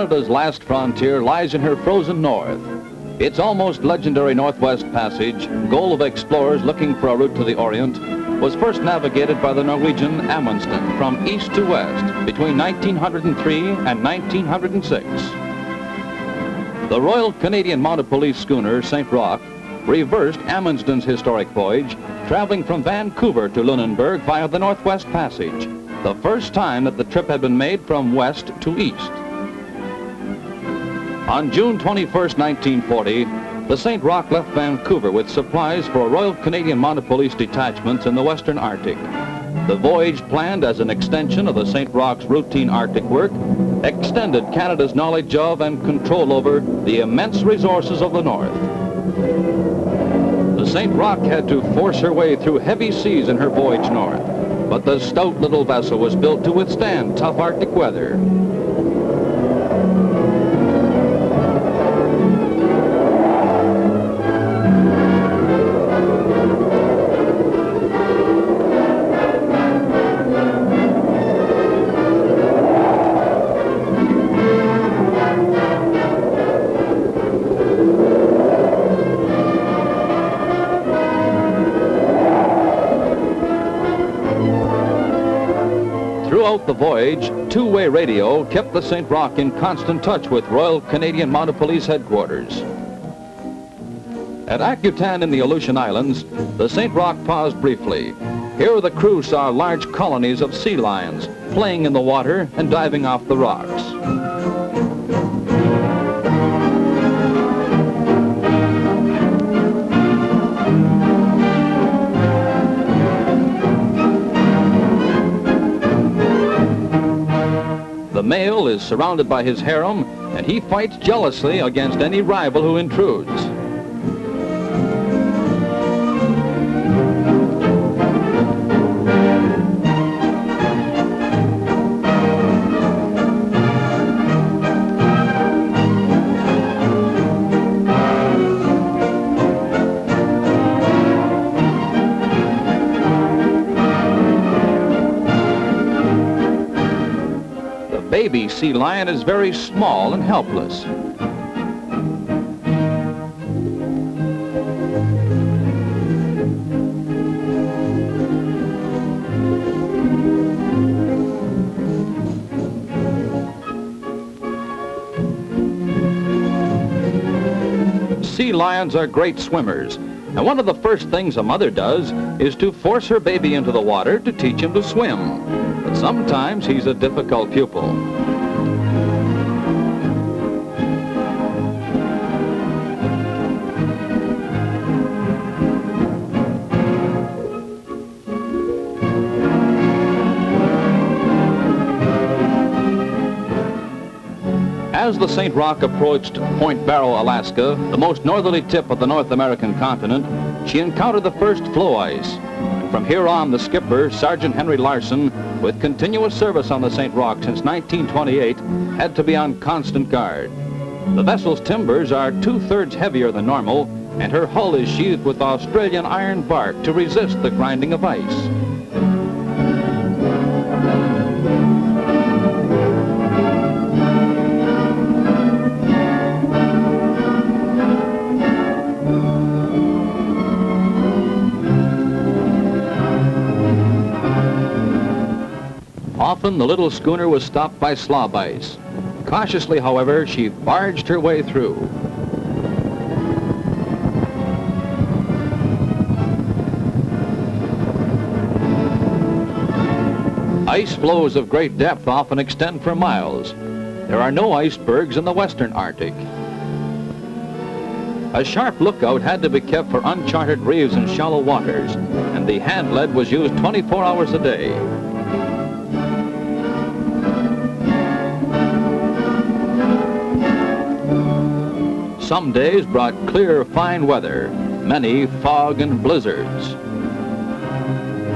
Canada's last frontier lies in her frozen north. Its almost legendary Northwest Passage, goal of explorers looking for a route to the Orient, was first navigated by the Norwegian Amundsen from east to west between 1903 and 1906. The Royal Canadian Mounted Police schooner St. Roch reversed Amundsen's historic voyage, traveling from Vancouver to Lunenburg via the Northwest Passage, the first time that the trip had been made from west to east. On June 21st, 1940, the St. Roch left Vancouver with supplies for Royal Canadian Mounted Police detachments in the Western Arctic. The voyage, planned as an extension of the St. Roch's routine Arctic work, extended Canada's knowledge of and control over the immense resources of the North. The St. Roch had to force her way through heavy seas in her voyage north, but the stout little vessel was built to withstand tough Arctic weather. Throughout the voyage, two-way radio kept the St. Roch in constant touch with Royal Canadian Mounted Police headquarters. At Akutan in the Aleutian Islands, the St. Roch paused briefly. Here the crew saw large colonies of sea lions playing in the water and diving off the rocks. The male is surrounded by his harem, and he fights jealously against any rival who intrudes. The baby sea lion is very small and helpless. Sea lions are great swimmers, and one of the first things a mother does is to force her baby into the water to teach him to swim. But sometimes he's a difficult pupil. As the St. Roch approached Point Barrow, Alaska, the most northerly tip of the North American continent, she encountered the first floe ice. And from here on, the skipper, Sergeant Henry Larsen, with continuous service on the St. Roch since 1928, had to be on constant guard. The vessel's timbers are 2/3 heavier than normal, and her hull is sheathed with Australian iron bark to resist the grinding of ice. Often the little schooner was stopped by slob ice. Cautiously, however, she barged her way through. Ice floes of great depth often extend for miles. There are no icebergs in the Western Arctic. A sharp lookout had to be kept for uncharted reefs and shallow waters, and the hand lead was used 24 hours a day. Some days brought clear, fine weather, many fog and blizzards.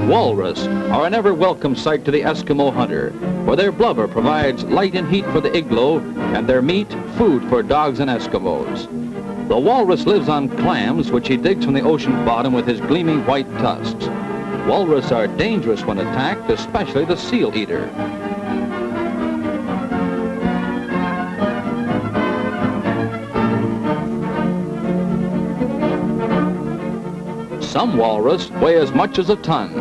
Walrus are an ever-welcome sight to the Eskimo hunter, for their blubber provides light and heat for the igloo, and their meat, food for dogs and Eskimos. The walrus lives on clams, which he digs from the ocean bottom with his gleaming white tusks. Walrus are dangerous when attacked, especially the seal eater. Some walrus weigh as much as a ton.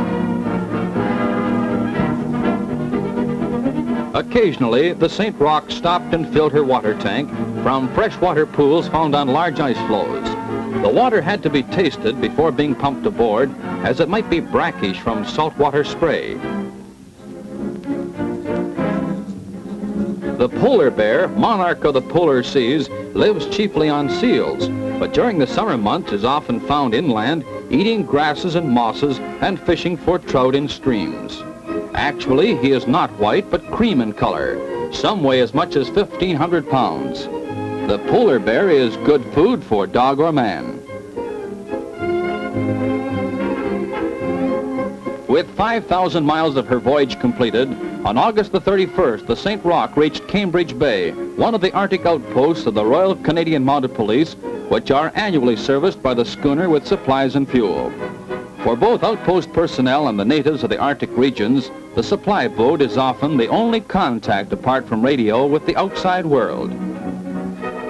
Occasionally, the St. Roch stopped and filled her water tank from freshwater pools found on large ice floes. The water had to be tasted before being pumped aboard, as it might be brackish from saltwater spray. The polar bear, monarch of the polar seas, lives chiefly on seals, but during the summer months is often found inland, eating grasses and mosses and fishing for trout in streams. Actually, he is not white, but cream in color. Some weigh as much as 1,500 pounds. The polar bear is good food for dog or man. With 5,000 miles of her voyage completed, on August the 31st, the St. Roch reached Cambridge Bay, one of the Arctic outposts of the Royal Canadian Mounted Police, which are annually serviced by the schooner with supplies and fuel. For both outpost personnel and the natives of the Arctic regions, the supply boat is often the only contact apart from radio with the outside world.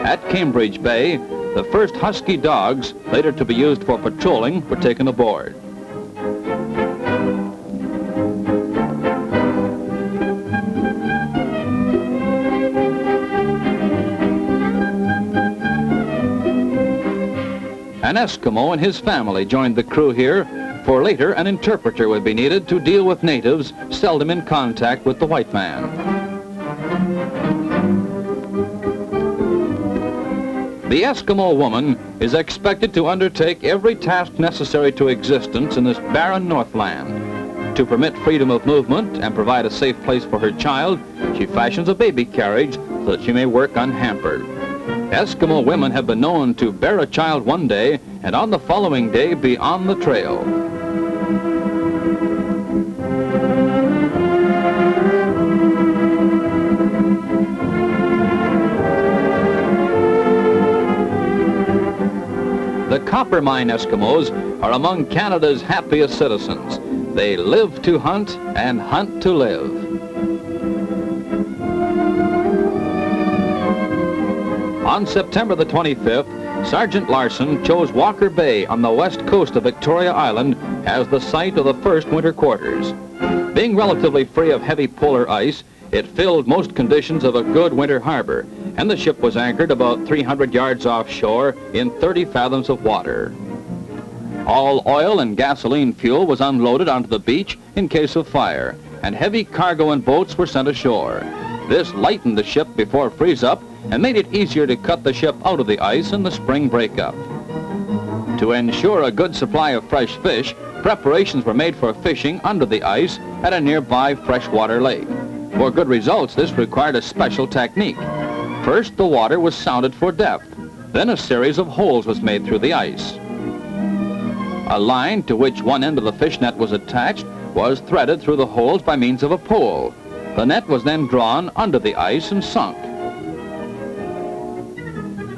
At Cambridge Bay, the first husky dogs, later to be used for patrolling, were taken aboard. An Eskimo and his family joined the crew here, for later an interpreter would be needed to deal with natives seldom in contact with the white man. The Eskimo woman is expected to undertake every task necessary to existence in this barren Northland. To permit freedom of movement and provide a safe place for her child, she fashions a baby carriage so that she may work unhampered. Eskimo women have been known to bear a child one day and on the following day be on the trail. The copper mine Eskimos are among Canada's happiest citizens. They live to hunt and hunt to live. On September the 25th, Sergeant Larsen chose Walker Bay on the west coast of Victoria Island as the site of the first winter quarters. Being relatively free of heavy polar ice, it filled most conditions of a good winter harbor, and the ship was anchored about 300 yards offshore in 30 fathoms of water. All oil and gasoline fuel was unloaded onto the beach in case of fire, and heavy cargo and boats were sent ashore. This lightened the ship before freeze-up and made it easier to cut the ship out of the ice in the spring breakup. To ensure a good supply of fresh fish, preparations were made for fishing under the ice at a nearby freshwater lake. For good results, this required a special technique. First, the water was sounded for depth. Then a series of holes was made through the ice. A line to which one end of the fish net was attached was threaded through the holes by means of a pole. The net was then drawn under the ice and sunk.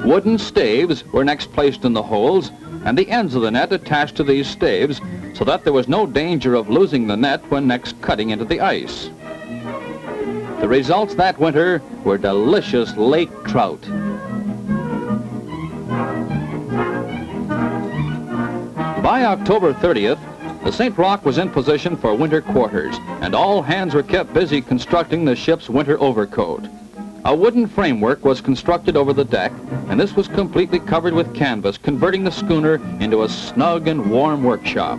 Wooden staves were next placed in the holes, and the ends of the net attached to these staves so that there was no danger of losing the net when next cutting into the ice. The results that winter were delicious lake trout. By October 30th, the St. Roch was in position for winter quarters, and all hands were kept busy constructing the ship's winter overcoat. A wooden framework was constructed over the deck, and this was completely covered with canvas, converting the schooner into a snug and warm workshop.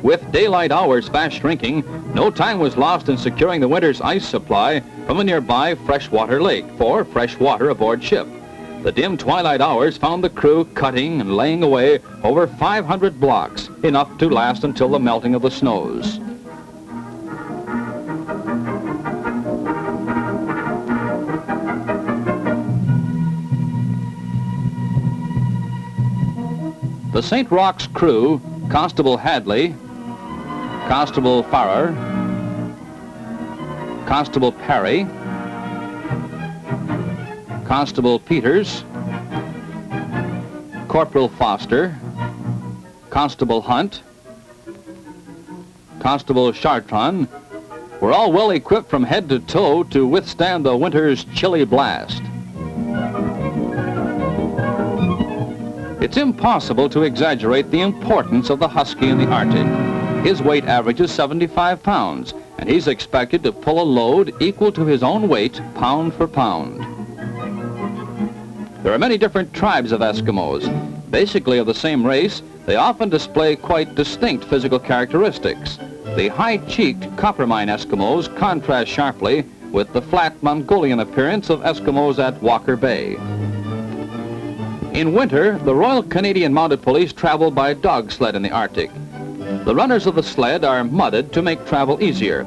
With daylight hours fast shrinking, no time was lost in securing the winter's ice supply from a nearby freshwater lake for fresh water aboard ship. The dim twilight hours found the crew cutting and laying away over 500 blocks, enough to last until the melting of the snows. The St. Roch's crew, Constable Hadley, Constable Farrer, Constable Perry, Constable Peters, Corporal Foster, Constable Hunt, Constable Chartrand were all well equipped from head to toe to withstand the winter's chilly blast. It's impossible to exaggerate the importance of the husky in the Arctic. His weight averages 75 pounds, and he's expected to pull a load equal to his own weight, pound for pound. There are many different tribes of Eskimos. Basically of the same race, they often display quite distinct physical characteristics. The high-cheeked Coppermine Eskimos contrast sharply with the flat Mongolian appearance of Eskimos at Walker Bay. In winter, the Royal Canadian Mounted Police travel by dog sled in the Arctic. The runners of the sled are mudded to make travel easier.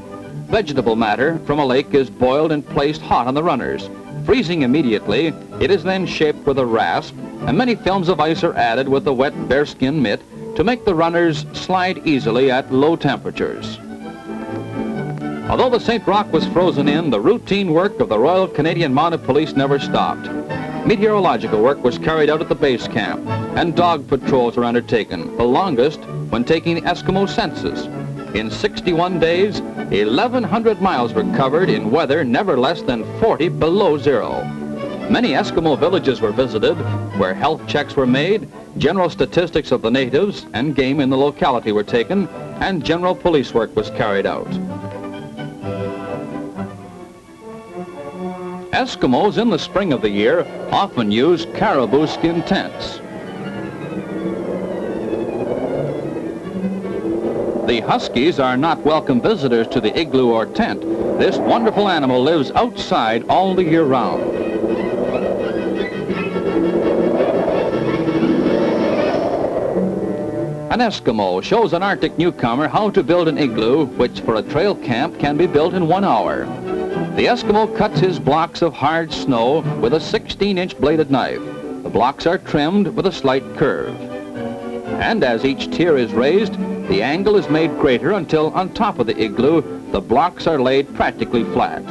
Vegetable matter from a lake is boiled and placed hot on the runners. Freezing immediately, it is then shaped with a rasp, and many films of ice are added with a wet bearskin mitt to make the runners slide easily at low temperatures. Although the St. Roch was frozen in, the routine work of the Royal Canadian Mounted Police never stopped. Meteorological work was carried out at the base camp, and dog patrols were undertaken, the longest when taking the Eskimo census. In 61 days, 1,100 miles were covered in weather never less than 40 below zero. Many Eskimo villages were visited, where health checks were made, general statistics of the natives and game in the locality were taken, and general police work was carried out. Eskimos in the spring of the year often use caribou skin tents. The huskies are not welcome visitors to the igloo or tent. This wonderful animal lives outside all the year round. An Eskimo shows an Arctic newcomer how to build an igloo, which for a trail camp can be built in 1 hour. The Eskimo cuts his blocks of hard snow with a 16-inch bladed knife. The blocks are trimmed with a slight curve. And as each tier is raised, the angle is made greater until on top of the igloo, the blocks are laid practically flat.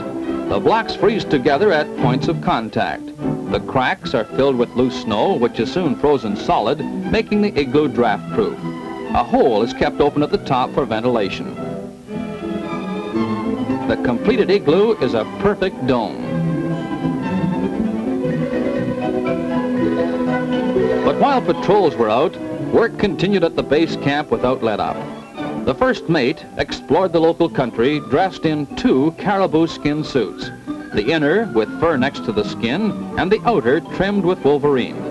The blocks freeze together at points of contact. The cracks are filled with loose snow, which is soon frozen solid, making the igloo draft-proof. A hole is kept open at the top for ventilation. The completed igloo is a perfect dome. But while patrols were out, work continued at the base camp without let-up. The first mate explored the local country dressed in 2 caribou skin suits, the inner with fur next to the skin and the outer trimmed with wolverine.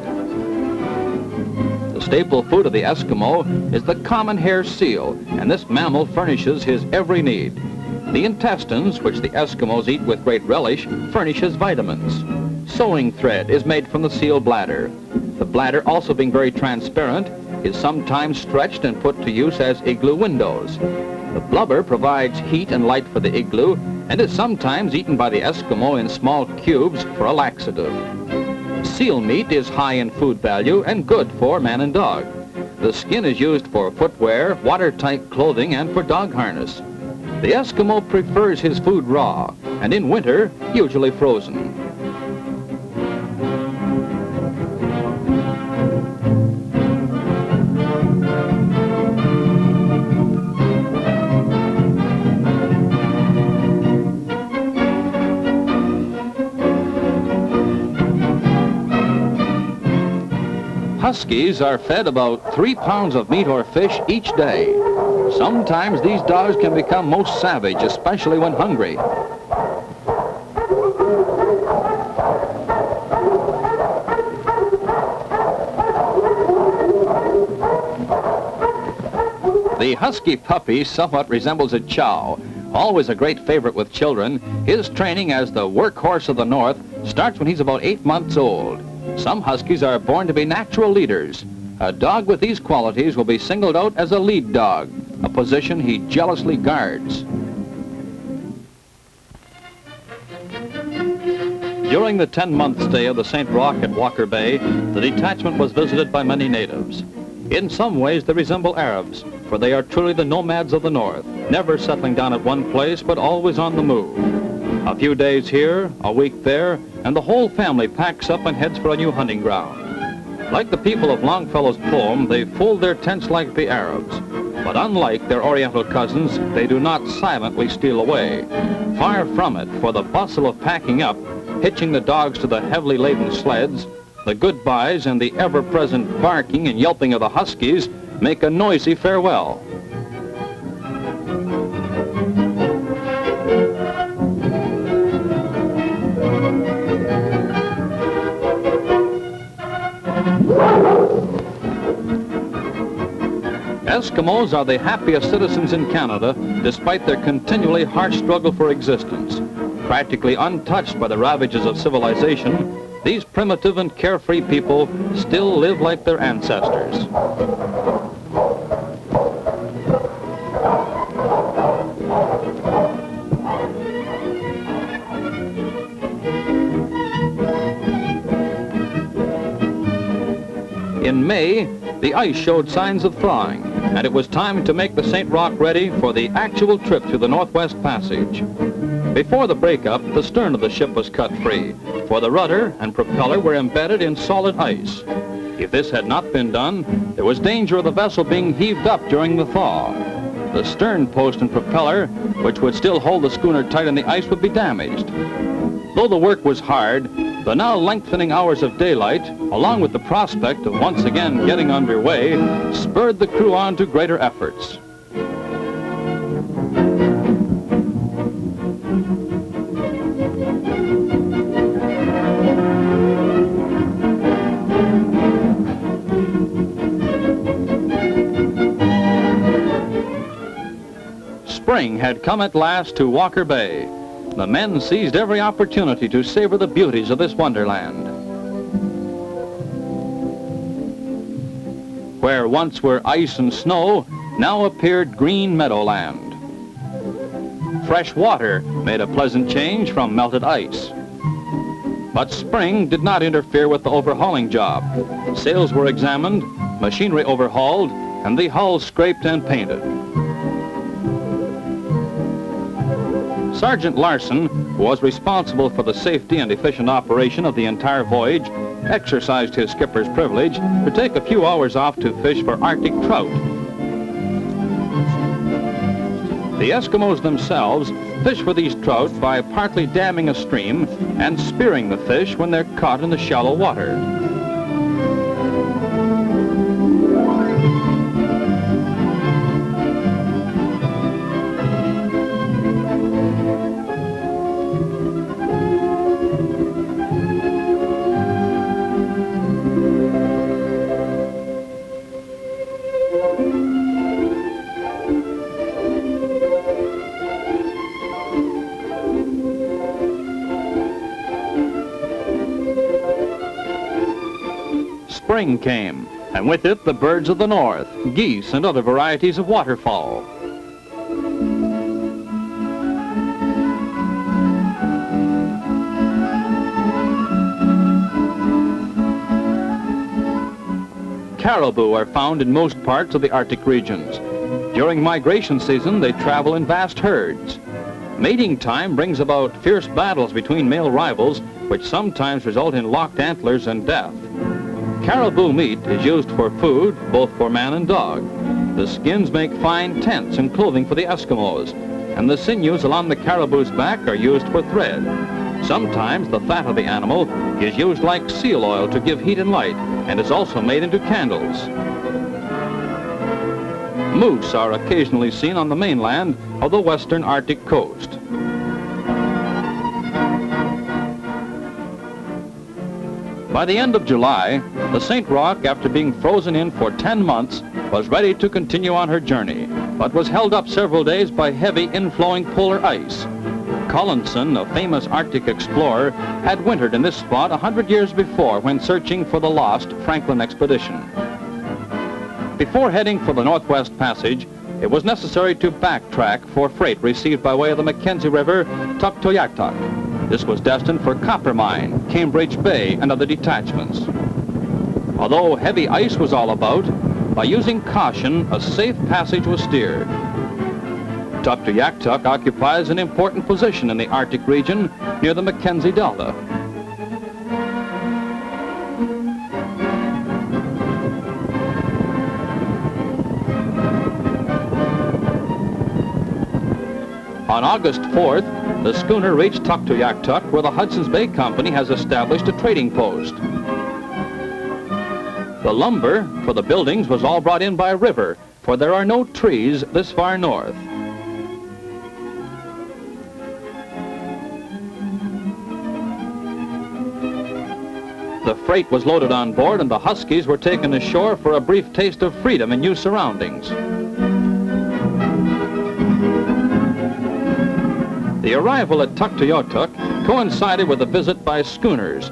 The staple food of the Eskimo is the common hair seal, and this mammal furnishes his every need. The intestines, which the Eskimos eat with great relish, furnishes vitamins. Sewing thread is made from the seal bladder. The bladder, also being very transparent, is sometimes stretched and put to use as igloo windows. The blubber provides heat and light for the igloo and is sometimes eaten by the Eskimo in small cubes for a laxative. Seal meat is high in food value and good for man and dog. The skin is used for footwear, watertight clothing, and for dog harness. The Eskimo prefers his food raw, and in winter, usually frozen. Huskies are fed about 3 pounds of meat or fish each day. Sometimes these dogs can become most savage, especially when hungry. The husky puppy somewhat resembles a chow. Always a great favorite with children, his training as the workhorse of the North starts when he's about 8 months old. Some huskies are born to be natural leaders. A dog with these qualities will be singled out as a lead dog, a position he jealously guards. During the 10-month stay of the St. Roch at Walker Bay, the detachment was visited by many natives. In some ways, they resemble Arabs, for they are truly the nomads of the North, never settling down at one place, but always on the move. A few days here, a week there, and the whole family packs up and heads for a new hunting ground. Like the people of Longfellow's poem, they fold their tents like the Arabs. But unlike their Oriental cousins, they do not silently steal away. Far from it, for the bustle of packing up, hitching the dogs to the heavily laden sleds, The goodbyes and the ever-present barking and yelping of the huskies make a noisy farewell. Eskimos are the happiest citizens in Canada, despite their continually harsh struggle for existence. Practically untouched by the ravages of civilization, these primitive and carefree people still live like their ancestors. In May, the ice showed signs of thawing, and it was time to make the St. Roch ready for the actual trip through the Northwest Passage. Before the breakup, the stern of the ship was cut free, for the rudder and propeller were embedded in solid ice. If this had not been done, there was danger of the vessel being heaved up during the thaw. The stern post and propeller, which would still hold the schooner tight on the ice, would be damaged. Though the work was hard, the now lengthening hours of daylight, along with the prospect of once again getting underway, spurred the crew on to greater efforts. Spring had come at last to Walker Bay. The men seized every opportunity to savor the beauties of this wonderland. Where once were ice and snow, now appeared green meadowland. Fresh water made a pleasant change from melted ice. But spring did not interfere with the overhauling job. Sails were examined, machinery overhauled, and the hull scraped and painted. Sergeant Larsen, who was responsible for the safety and efficient operation of the entire voyage, exercised his skipper's privilege to take a few hours off to fish for Arctic trout. The Eskimos themselves fish for these trout by partly damming a stream and spearing the fish when they're caught in the shallow water. Spring came, and with it the birds of the north, geese and other varieties of waterfowl. Caribou are found in most parts of the Arctic regions. During migration season, they travel in vast herds. Mating time brings about fierce battles between male rivals, which sometimes result in locked antlers and death. Caribou meat is used for food, both for man and dog. The skins make fine tents and clothing for the Eskimos, and the sinews along the caribou's back are used for thread. Sometimes the fat of the animal is used like seal oil to give heat and light, and is also made into candles. Moose are occasionally seen on the mainland of the western Arctic coast. By the end of July, the St. Roch, after being frozen in for 10 months, was ready to continue on her journey, but was held up several days by heavy inflowing polar ice. Collinson, a famous Arctic explorer, had wintered in this spot 100 years before when searching for the lost Franklin expedition. Before heading for the Northwest Passage, it was necessary to backtrack for freight received by way of the Mackenzie River, Tuktoyaktuk. This was destined for Coppermine, Cambridge Bay, and other detachments. Although heavy ice was all about, by using caution, a safe passage was steered. Tuktoyaktuk occupies an important position in the Arctic region near the Mackenzie Delta. On August 4th, the schooner reached Tuktoyaktuk, where the Hudson's Bay Company has established a trading post. The lumber for the buildings was all brought in by river, for there are no trees this far north. The freight was loaded on board and the Huskies were taken ashore for a brief taste of freedom in new surroundings. The arrival at Tuktoyaktuk coincided with a visit by schooners.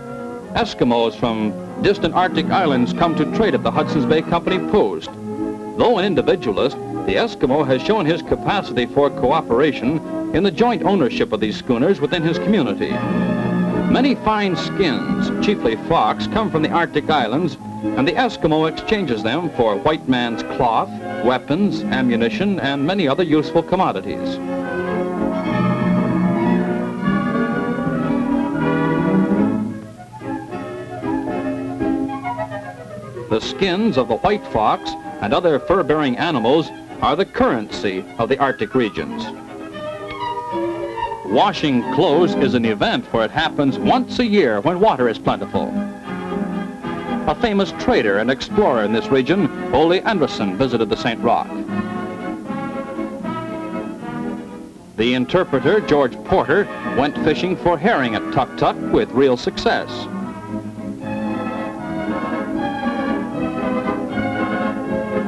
Eskimos from distant Arctic islands come to trade at the Hudson's Bay Company post. Though an individualist, the Eskimo has shown his capacity for cooperation in the joint ownership of these schooners within his community. Many fine skins, chiefly fox, come from the Arctic islands, and the Eskimo exchanges them for white man's cloth, weapons, ammunition, and many other useful commodities. The skins of the white fox and other fur-bearing animals are the currency of the Arctic regions. Washing clothes is an event, for it happens once a year when water is plentiful. A famous trader and explorer in this region, Ole Anderson, visited the St. Roch. The interpreter, George Porter, went fishing for herring at Tuktuk with real success.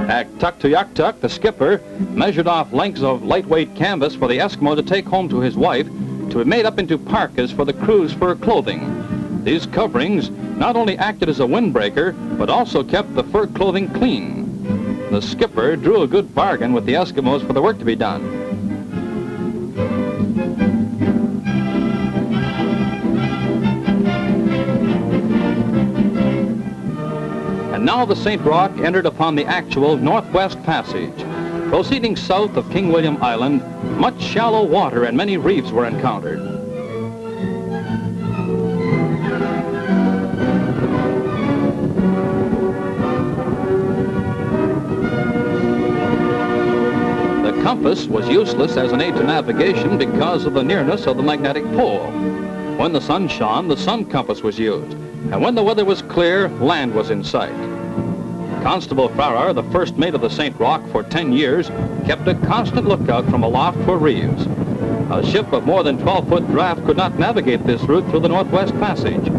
At Tuktoyaktuk, the skipper measured off lengths of lightweight canvas for the Eskimo to take home to his wife to be made up into parkas for the crew's fur clothing. These coverings not only acted as a windbreaker, but also kept the fur clothing clean. The skipper drew a good bargain with the Eskimos for the work to be done. And now the St. Roch entered upon the actual Northwest Passage. Proceeding south of King William Island, much shallow water and many reefs were encountered. The compass was useless as an aid to navigation because of the nearness of the magnetic pole. When the sun shone, the sun compass was used, and when the weather was clear, land was in sight. Constable Farrar, the first mate of the St. Roch for 10 years, kept a constant lookout from aloft for reefs. A ship of more than 12-foot draft could not navigate this route through the Northwest Passage.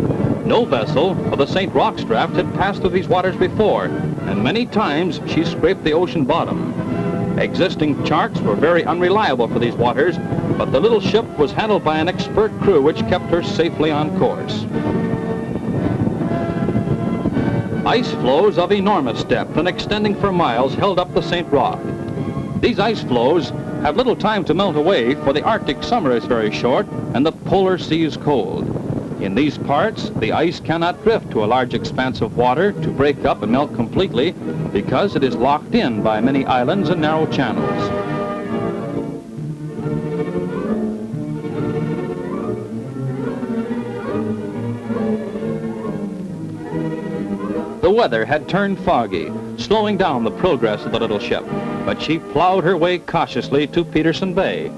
No vessel of the St. Roch's draft had passed through these waters before, and many times she scraped the ocean bottom. Existing charts were very unreliable for these waters, but the little ship was handled by an expert crew which kept her safely on course. Ice floes of enormous depth and extending for miles held up the St. Roch. These ice floes have little time to melt away, for the Arctic summer is very short and the polar sea is cold. In these parts, the ice cannot drift to a large expanse of water to break up and melt completely because it is locked in by many islands and narrow channels. The weather had turned foggy, slowing down the progress of the little ship, but she plowed her way cautiously to Peterson Bay.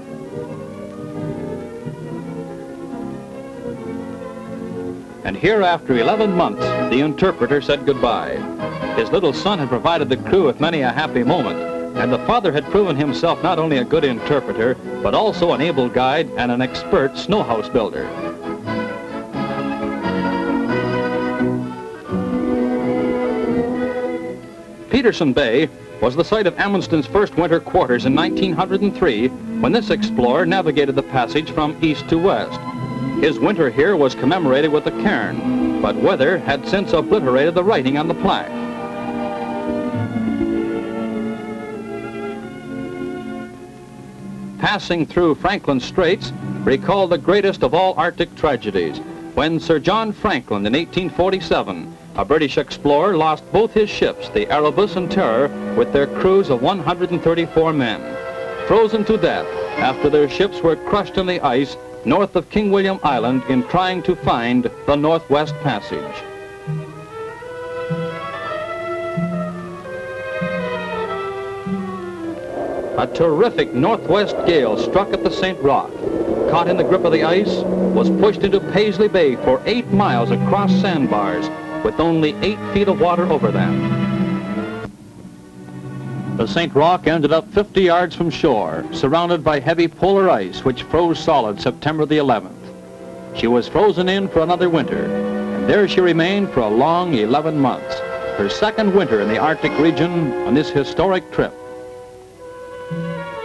And here, after 11 months, the interpreter said goodbye. His little son had provided the crew with many a happy moment, and the father had proven himself not only a good interpreter, but also an able guide and an expert snow house builder. Peterson Bay was the site of Amundsen's first winter quarters in 1903, when this explorer navigated the passage from east to west. His winter here was commemorated with a cairn, but weather had since obliterated the writing on the plaque. Passing through Franklin Straits recalled the greatest of all Arctic tragedies, when Sir John Franklin in 1847, a British explorer, lost both his ships, the Erebus and Terror, with their crews of 134 men, frozen to death after their ships were crushed in the ice north of King William Island in trying to find the Northwest Passage. A terrific northwest gale struck at the St. Roch. Caught in the grip of the ice, was pushed into Paisley Bay for 8 miles across sandbars, with only 8 feet of water over them. The St. Roch ended up 50 yards from shore, surrounded by heavy polar ice which froze solid September the 11th. She was frozen in for another winter, and there she remained for a long 11 months, her second winter in the Arctic region on this historic trip.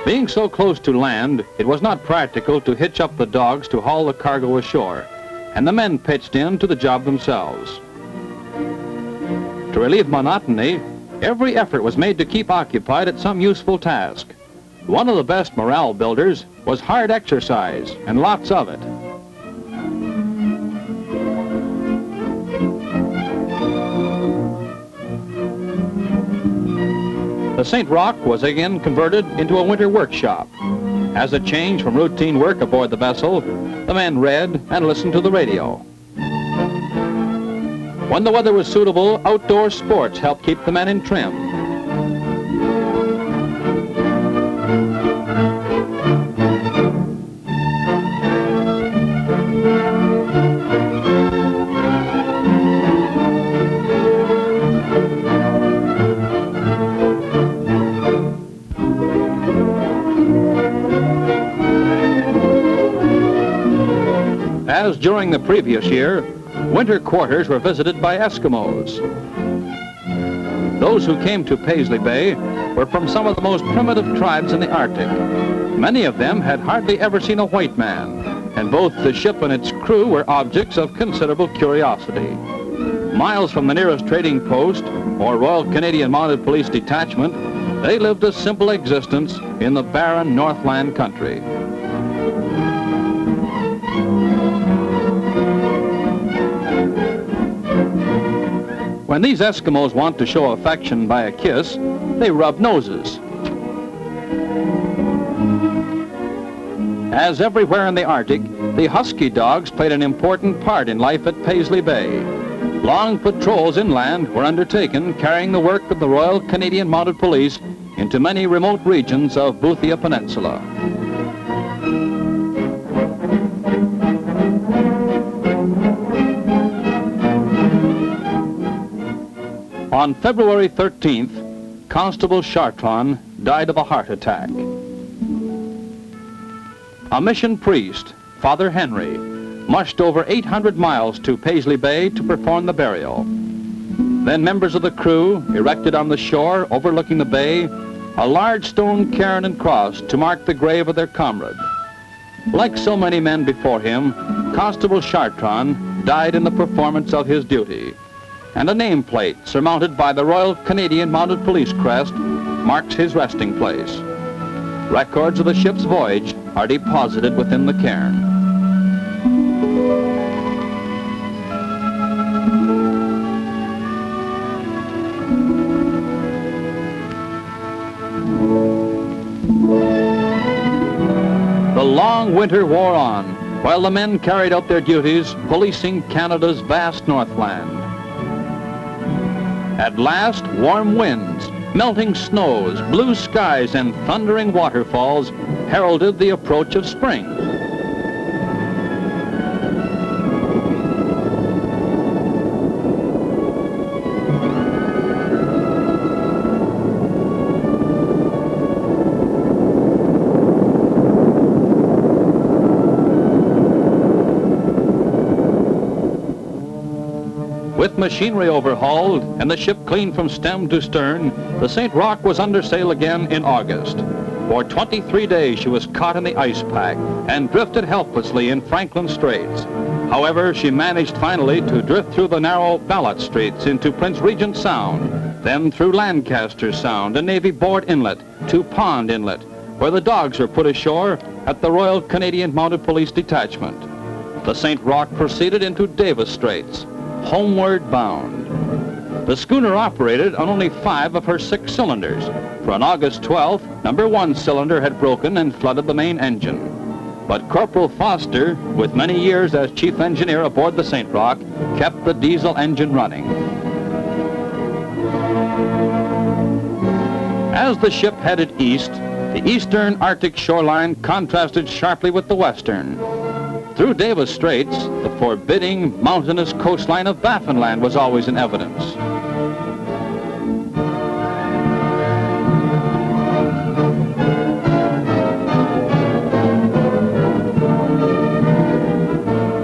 Being so close to land, it was not practical to hitch up the dogs to haul the cargo ashore, and the men pitched in to the job themselves. To relieve monotony, every effort was made to keep occupied at some useful task. One of the best morale builders was hard exercise, and lots of it. The St. Roch was again converted into a winter workshop. As a change from routine work aboard the vessel, the men read and listened to the radio. When the weather was suitable, outdoor sports helped keep the men in trim. As during the previous year, winter quarters were visited by Eskimos. Those who came to Paisley Bay were from some of the most primitive tribes in the Arctic. Many of them had hardly ever seen a white man, and both the ship and its crew were objects of considerable curiosity. Miles from the nearest trading post or Royal Canadian Mounted Police Detachment, they lived a simple existence in the barren Northland country. When these Eskimos want to show affection by a kiss, they rub noses. As everywhere in the Arctic, the husky dogs played an important part in life at Paisley Bay. Long patrols inland were undertaken, carrying the work of the Royal Canadian Mounted Police into many remote regions of Boothia Peninsula. On February 13th, Constable Chartrand died of a heart attack. A mission priest, Father Henry, mushed over 800 miles to Paisley Bay to perform the burial. Then members of the crew erected on the shore overlooking the bay a large stone cairn and cross to mark the grave of their comrade. Like so many men before him, Constable Chartrand died in the performance of his duty, and a nameplate surmounted by the Royal Canadian Mounted Police crest marks his resting place. Records of the ship's voyage are deposited within the cairn. The long winter wore on while the men carried out their duties policing Canada's vast Northland. At last, warm winds, melting snows, blue skies, and thundering waterfalls heralded the approach of spring. With machinery overhauled and the ship cleaned from stem to stern, the St. Roch was under sail again in August. For 23 days she was caught in the ice pack and drifted helplessly in Franklin Straits. However, she managed finally to drift through the narrow Ballot Straits into Prince Regent Sound, then through Lancaster Sound and Navy Board Inlet to Pond Inlet, where the dogs were put ashore at the Royal Canadian Mounted Police Detachment. The St. Roch proceeded into Davis Straits, homeward bound. The schooner operated on only 5 of her 6 cylinders, for on August 12th, number 1 cylinder had broken and flooded the main engine. But Corporal Foster, with many years as chief engineer aboard the St. Roch, kept the diesel engine running. As the ship headed east, the eastern Arctic shoreline contrasted sharply with the western. Through Davis Straits, the forbidding mountainous coastline of Baffinland was always in evidence.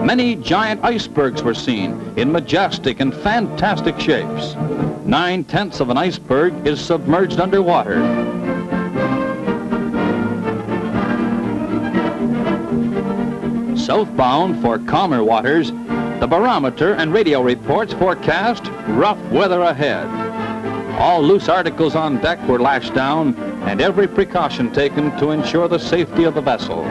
Many giant icebergs were seen in majestic and fantastic shapes. 9/10 of an iceberg is submerged underwater. Southbound for calmer waters, the barometer and radio reports forecast rough weather ahead. All loose articles on deck were lashed down and every precaution taken to ensure the safety of the vessel.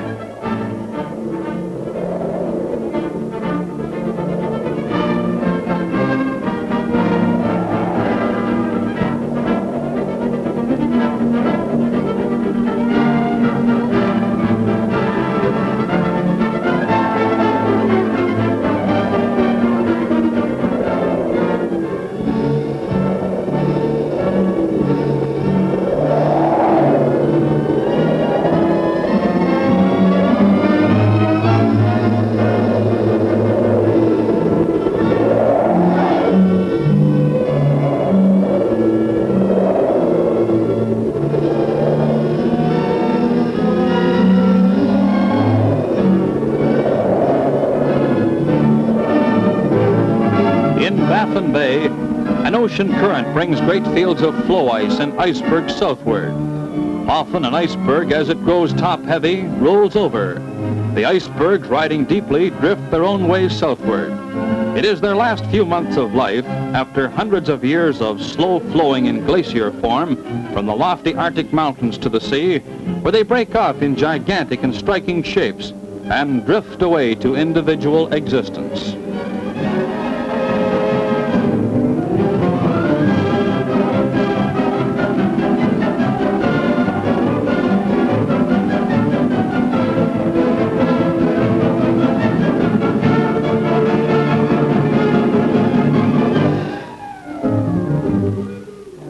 Bay, an ocean current brings great fields of floe ice and icebergs southward. Often an iceberg, as it grows top-heavy, rolls over. The icebergs, riding deeply, drift their own ways southward. It is their last few months of life, after hundreds of years of slow flowing in glacier form from the lofty Arctic mountains to the sea, where they break off in gigantic and striking shapes and drift away to individual existence.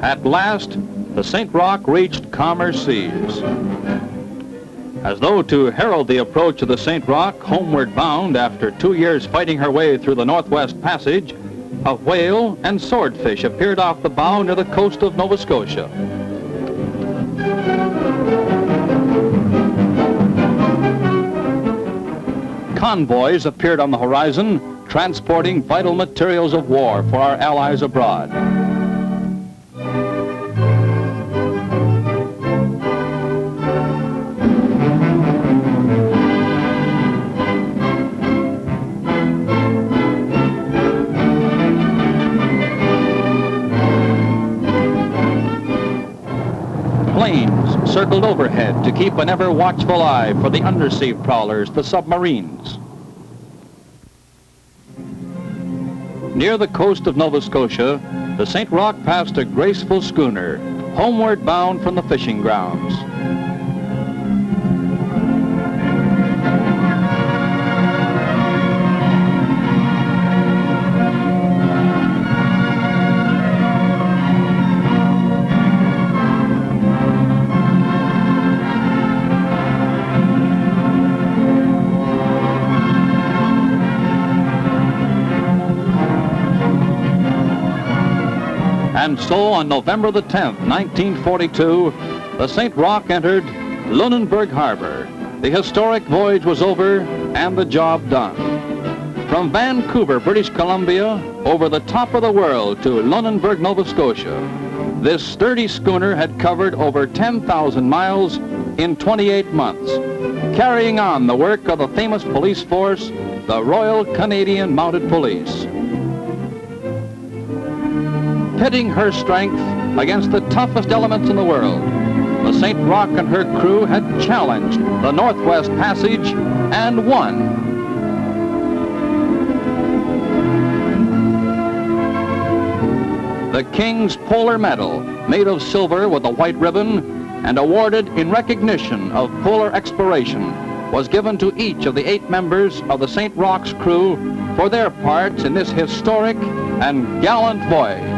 At last, the St. Roch reached calmer seas. As though to herald the approach of the St. Roch, homeward bound after 2 years fighting her way through the Northwest Passage, a whale and swordfish appeared off the bow near the coast of Nova Scotia. Convoys appeared on the horizon, transporting vital materials of war for our allies abroad. Planes circled overhead to keep an ever-watchful eye for the undersea prowlers, the submarines. Near the coast of Nova Scotia, the St. Roch passed a graceful schooner, homeward bound from the fishing grounds. And so on November the 10th, 1942, the St. Roch entered Lunenburg Harbor. The historic voyage was over and the job done. From Vancouver, British Columbia, over the top of the world to Lunenburg, Nova Scotia, this sturdy schooner had covered over 10,000 miles in 28 months, carrying on the work of the famous police force, the Royal Canadian Mounted Police. Pitting her strength against the toughest elements in the world, the St. Roch and her crew had challenged the Northwest Passage and won. The King's Polar Medal, made of silver with a white ribbon and awarded in recognition of polar exploration, was given to each of the 8 members of the St. Roch's crew for their parts in this historic and gallant voyage.